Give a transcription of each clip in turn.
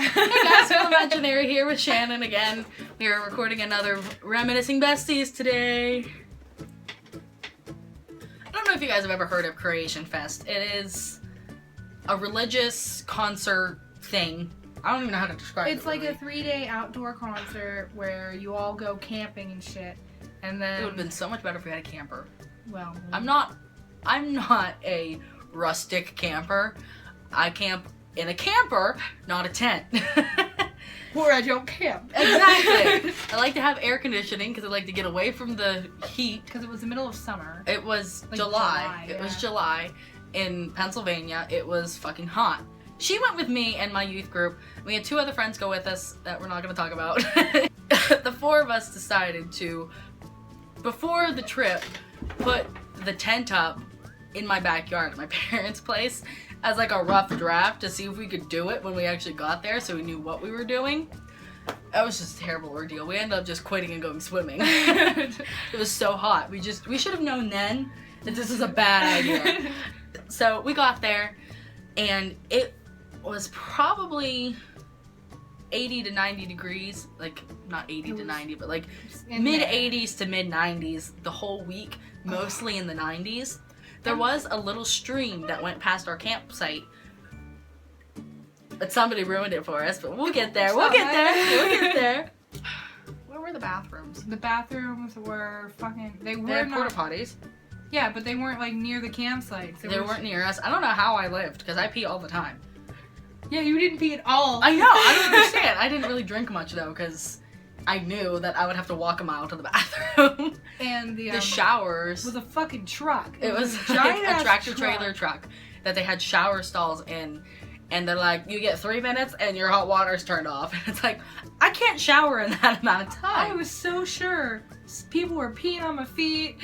Hey guys, TheRealImaginary here with Shannon again. We are recording another Reminiscing Besties today. I don't know if you guys have ever heard of Creation Fest. It is a religious concert thing. I don't even know how to describe it. It's like a 3-day outdoor concert where you all go camping and shit. And then It would have been so much better if we had a camper. well, I'm not a rustic camper. I camp in a camper, not a tent. or I don't camp. Exactly. I like to have air conditioning because I like to get away from the heat. Because it was the middle of summer. It was Like July. July, It was yeah. July in Pennsylvania. It was fucking hot. She went with me and my youth group. We had 2 other friends go with us that we're not going to talk about. The 4 of us decided to, before the trip, put the tent up in my backyard at my parents' place as like a rough draft to see if we could do it when we actually got there so we knew what we were doing. That was just a terrible ordeal. We ended up just quitting and going swimming. It was so hot. We should have known then that this is a bad idea. So we got there and it was probably 80 to 90 degrees, like not 80 to 90, but like mid 80s to mid 90s the whole week, mostly in the 90s. There was a little stream that went past our campsite, but somebody ruined it for us, but we'll get there. We'll get there. Where were the bathrooms? The bathrooms were fucking. They They were had not. porta potties. Yeah, but they weren't like near the campsites. They weren't near us. I don't know how I lived because I pee all the time. Yeah, you didn't pee at all. I know. I don't understand. I didn't really drink much though because I knew that I would have to walk a mile to the bathroom. And the showers was a fucking truck. It was a giant like a ass tractor trailer truck that they had shower stalls in, and they're like, you get 3 minutes and your hot water's turned off. And it's like, I can't shower in that amount of time. I was so sure people were peeing on my feet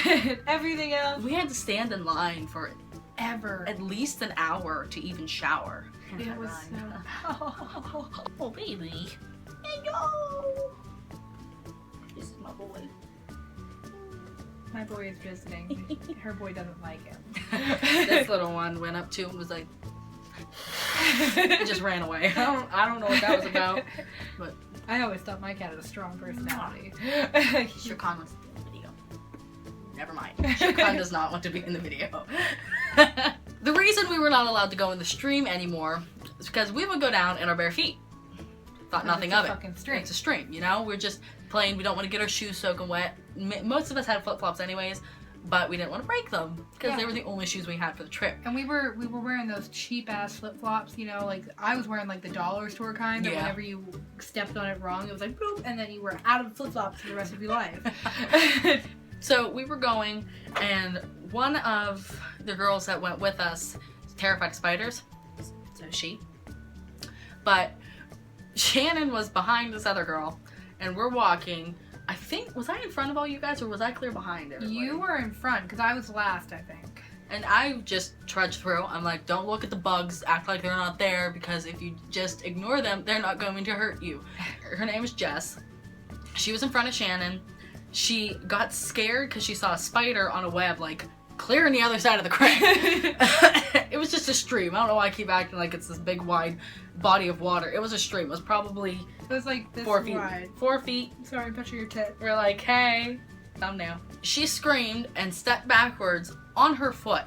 and everything else. We had to stand in line for Ever. at least an hour to even shower. It was so... Oh baby. Hello. This is my boy. My boy is visiting. Her boy doesn't like him. This little one went up to him and was like, it just ran away. I don't know what that was about, but I always thought my cat had a strong personality. Shirkan wants to be in the video. Never mind. Shirkan does not want to be in the video. The reason we were not allowed to go in the stream anymore is because we would go down in our bare feet. Thought nothing of it. Fucking stream. It's a stream, you know? We're just playing. We don't want to get our shoes soaking wet. Most of us had flip-flops anyways, but we didn't want to break them because they were the only shoes we had for the trip. And we were wearing those cheap ass flip flops, you know, like I was wearing like the dollar store kind that whenever you stepped on it wrong, it was like boop, and then you were out of flip flops for the rest of your life. So we were going, and one of the girls that went with us is terrified of spiders. So she. But Shannon was behind this other girl, and we're walking. I think, was I in front of all you guys, or was I clear behind everybody? You were in front, because I was last, I think. And I just trudged through. I'm like, don't look at the bugs, act like they're not there, because if you just ignore them, they're not going to hurt you. Her name is Jess. She was in front of Shannon. She got scared because she saw a spider on a web, like, clear on the other side of the creek. It was just a stream. I don't know why I keep acting like it's this big, wide body of water. It was a stream. It was probably It was like this 4 feet. wide. 4 feet. Sorry, I'm touching your tit. We're like, hey, thumbnail. She screamed and stepped backwards on her foot,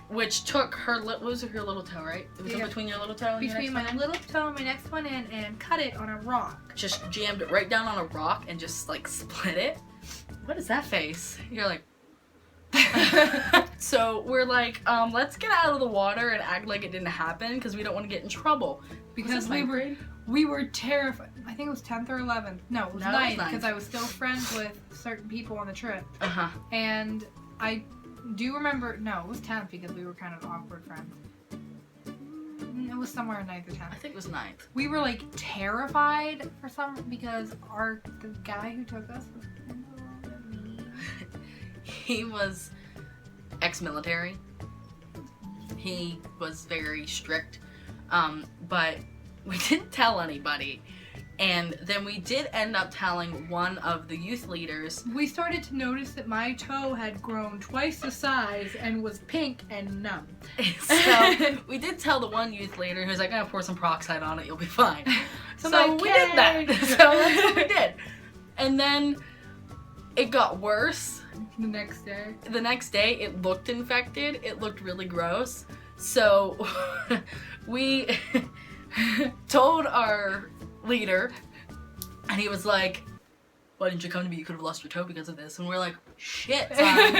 which took her, what was her little toe, right? It was in between your little toe and Between your my next one? little toe and my next one in, and cut it on a rock. Just jammed it right down on a rock and just like split it. What is that face? You're like, so we're like, let's get out of the water and act like it didn't happen because we don't want to get in trouble. Because we were terrified. I think it was 10th or 11th. No, it was 9th because I was still friends with certain people on the trip. Uh-huh. And I do remember, no, it was 10th because we were kind of awkward friends. It was somewhere in 9th or 10th. I think it was 9th. We were like terrified for because the guy who took us was kind of a little bit mean. He was ex-military. He was very strict. But we didn't tell anybody. And then we did end up telling one of the youth leaders. We started to notice that my toe had grown twice the size and was pink and numb. So we did tell the one youth leader who's like, I'm gonna pour some peroxide on it, you'll be fine. So we did that. So that's what we did. And then it got worse. The next day. The next day, it looked infected. It looked really gross. So we told our leader, and he was like, why didn't you come to me? You could have lost your toe because of this. And we're like, shit, son.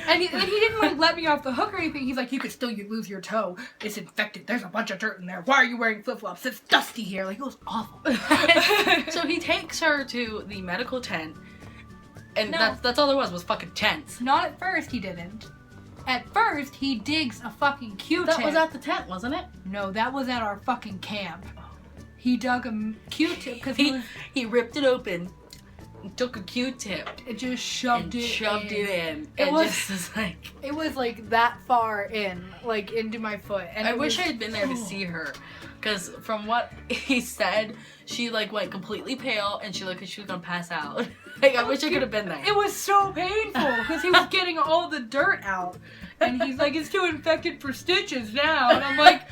And he didn't like let me off the hook or anything. He's like, you could still lose your toe. It's infected. There's a bunch of dirt in there. Why are you wearing flip-flops? It's dusty here. Like, it was awful. So he takes her to the medical tent. And No. that's all there was fucking tents. Not at first, he didn't. At first, he digs a fucking Q-tip. That was at the tent, wasn't it? No, that was at our fucking camp. He dug a Q-tip because he ripped it open, took a Q-tip, it just shoved it in. It was like, it was like that far in, like into my foot. And I wish I had been there to see her, because from what he said, she like went completely pale and she looked like she was gonna pass out. Like, I wish I could have been there. It was so painful because he was getting all the dirt out, and he's like, "It's too infected for stitches now," and I'm like.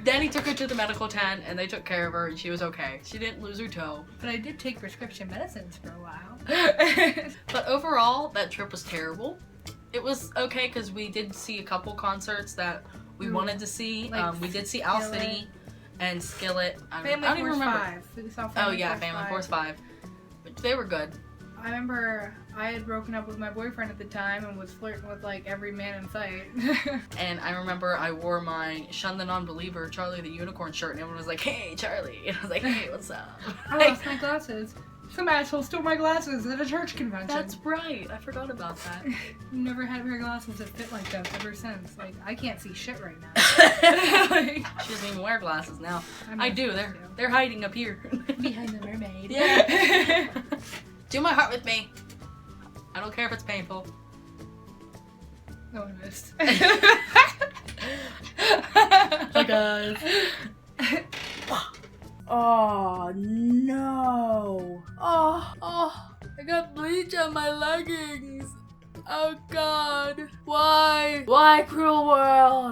Then he took her to the medical tent and they took care of her and she was okay. She didn't lose her toe. But I did take prescription medicines for a while. But overall, that trip was terrible. It was okay because we did see a couple concerts that we wanted to see. Like we did see Owl City and Skillet. I don't even Force remember. 5. We saw Family Force 5. But they were good. I remember I had broken up with my boyfriend at the time and was flirting with like every man in sight. And I remember I wore my Shun the Non-Believer Charlie the Unicorn shirt and everyone was like, hey, Charlie. And I was like, hey, what's up? I lost my glasses. Some asshole stole my glasses at a church convention. That's right. I forgot about that. Never had a pair of glasses that fit like that ever since. Like, I can't see shit right now. She doesn't even wear glasses now. I do. They're hiding up here. Behind the mermaid. Yeah. Do my heart with me. I don't care if it's painful. No one missed. Hi guys. Oh no. Oh, I got bleach on my leggings. Oh god. Why? Why, cruel world?